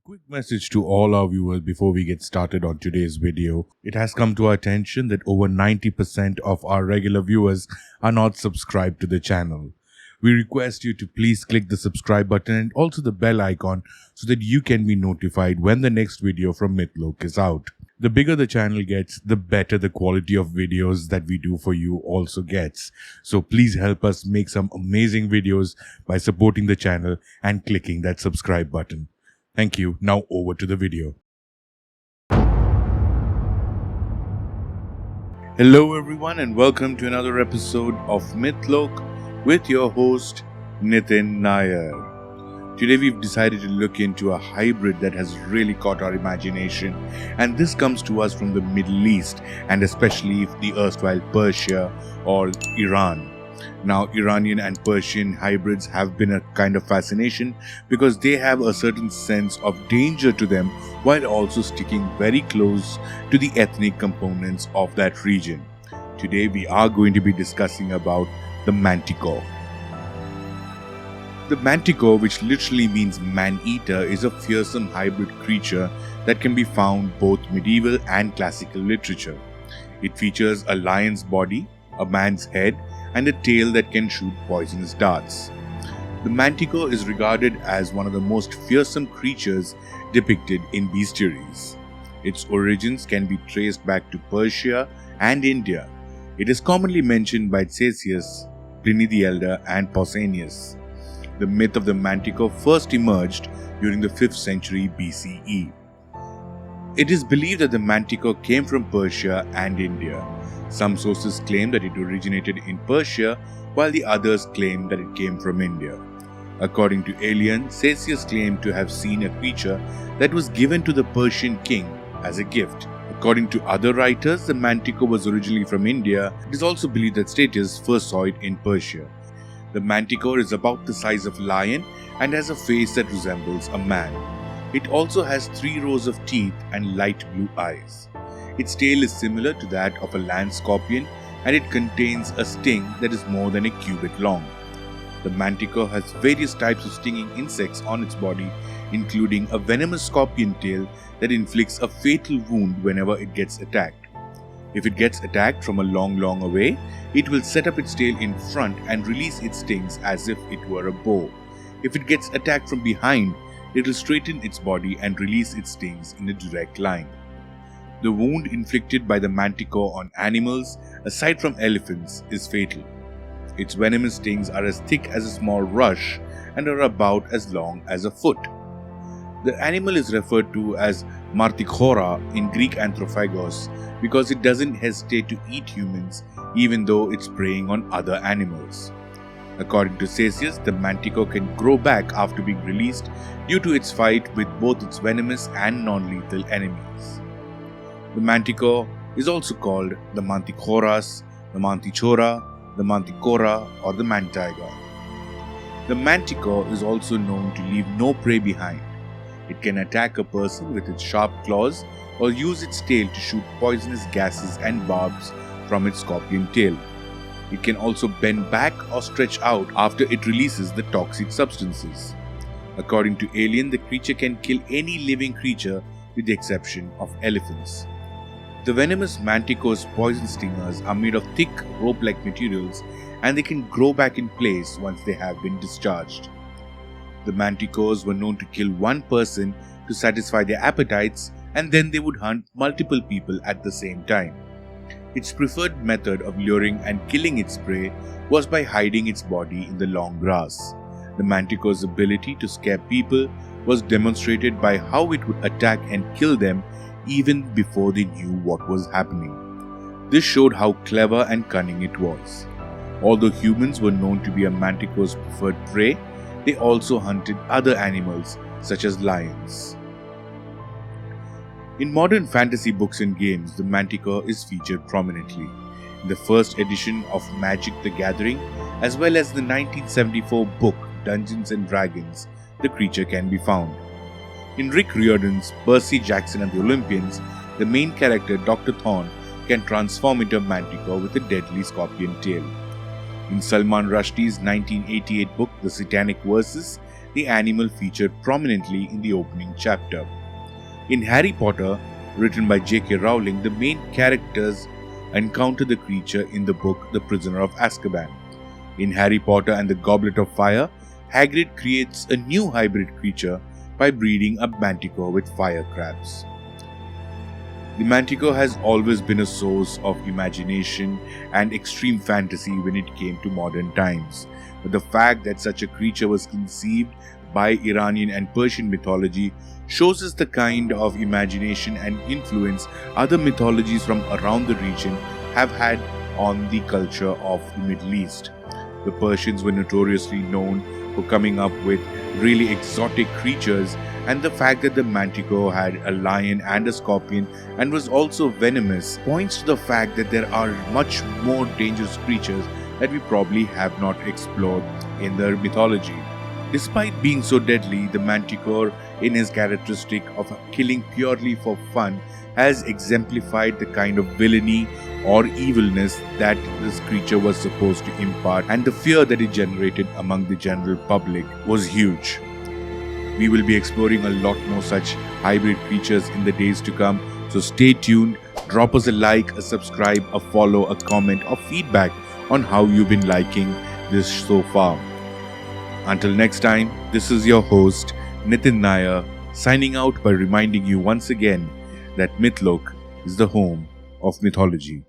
Quick message to all our viewers before we get started on today's video. It has come to our attention that over 90% of our regular viewers are not subscribed to the channel. We request you to please click the subscribe button and also the bell icon so that you can be notified when the next video from Mythology is out. The bigger the channel gets, the better the quality of videos that we do for you also gets. So please help us make some amazing videos by supporting the channel and clicking that subscribe button. Thank you. Now over to the video. Hello everyone and welcome to another episode of Mythology with your host Nitin Nair. Today we've decided to look into a hybrid that has really caught our imagination, and this comes to us from the Middle East and especially the erstwhile Persia or Iran. Now, Iranian and Persian hybrids have been a kind of fascination because they have a certain sense of danger to them while also sticking very close to the ethnic components of that region. Today we are going to be discussing about the Manticore. The Manticore, which literally means man-eater, is a fearsome hybrid creature that can be found both medieval and classical literature. It features a lion's body, a man's head, and a tail that can shoot poisonous darts. The Manticore is regarded as one of the most fearsome creatures depicted in bestiaries. Its origins can be traced back to Persia and India. It is commonly mentioned by Ctesias, Pliny the Elder, and Pausanias. The myth of the Manticore first emerged during the 5th century BCE. It is believed that the Manticore came from Persia and India. Some sources claim that it originated in Persia, while the others claim that it came from India. According to IRANIAN, Ctesias claimed to have seen a creature that was given to the Persian king as a gift. According to other writers, the Manticore was originally from India. It is also believed that Ctesias first saw it in Persia. The Manticore is about the size of a lion and has a face that resembles a man. It also has 3 rows of teeth and light blue eyes. Its tail is similar to that of a land scorpion, and it contains a sting that is more than a cubit long. The Manticore has various types of stinging insects on its body, including a venomous scorpion tail that inflicts a fatal wound whenever it gets attacked. If it gets attacked from a long away, it will set up its tail in front and release its stings as if it were a bow. If it gets attacked from behind, it will straighten its body and release its stings in a direct line. The wound inflicted by the Manticore on animals, aside from elephants, is fatal. Its venomous stings are as thick as a small rush and are about as long as a foot. The animal is referred to as Manticore in Greek Anthrophagus because it doesn't hesitate to eat humans even though it's preying on other animals. According to Ctesias, the Manticore can grow back after being released due to its fight with both its venomous and non-lethal enemies. The Manticore is also called the Manticoras, the Mantichora, the Manticora, or the Mantiga. The Manticore is also known to leave no prey behind. It can attack a person with its sharp claws or use its tail to shoot poisonous gases and barbs from its scorpion tail. It can also bend back or stretch out after it releases the toxic substances. According to IRANIAN, the creature can kill any living creature with the exception of elephants. The venomous Manticore's poison stingers are made of thick rope-like materials, and they can grow back in place once they have been discharged. The Manticores were known to kill one person to satisfy their appetites, and then they would hunt multiple people at the same time. Its preferred method of luring and killing its prey was by hiding its body in the long grass. The Manticore's ability to scare people was demonstrated by how it would attack and kill them even before they knew what was happening. This showed how clever and cunning it was. Although humans were known to be a Manticore's preferred prey, they also hunted other animals such as lions. In modern fantasy books and games, the Manticore is featured prominently. In the first edition of Magic the Gathering, as well as the 1974 book Dungeons and Dragons, the creature can be found. In Rick Riordan's Percy Jackson and the Olympians, the main character Dr. Thorne can transform into a Manticore with a deadly scorpion tail. In Salman Rushdie's 1988 book The Satanic Verses, the animal featured prominently in the opening chapter. In Harry Potter, written by J.K. Rowling, the main characters encounter the creature in the book The Prisoner of Azkaban. In Harry Potter and the Goblet of Fire, Hagrid creates a new hybrid creature by breeding a Manticore with fire crabs. The Manticore has always been a source of imagination and extreme fantasy when it came to modern times. But the fact that such a creature was conceived by Iranian and Persian mythology shows us the kind of imagination and influence other mythologies from around the region have had on the culture of the Middle East. The Persians were notoriously known for coming up with really exotic creatures, and the fact that the Manticore had a lion and a scorpion and was also venomous points to the fact that there are much more dangerous creatures that we probably have not explored in their mythology. Despite being so deadly, the Manticore, in his characteristic of killing purely for fun, has exemplified the kind of villainy or evilness that this creature was supposed to impart, and the fear that it generated among the general public was huge. We will be exploring a lot more such hybrid creatures in the days to come, so stay tuned, drop us a like, a subscribe, a follow, a comment or feedback on how you've been liking this so far. Until next time, this is your host Nitin Nair signing out by reminding you once again that Mythlok is the home of mythology.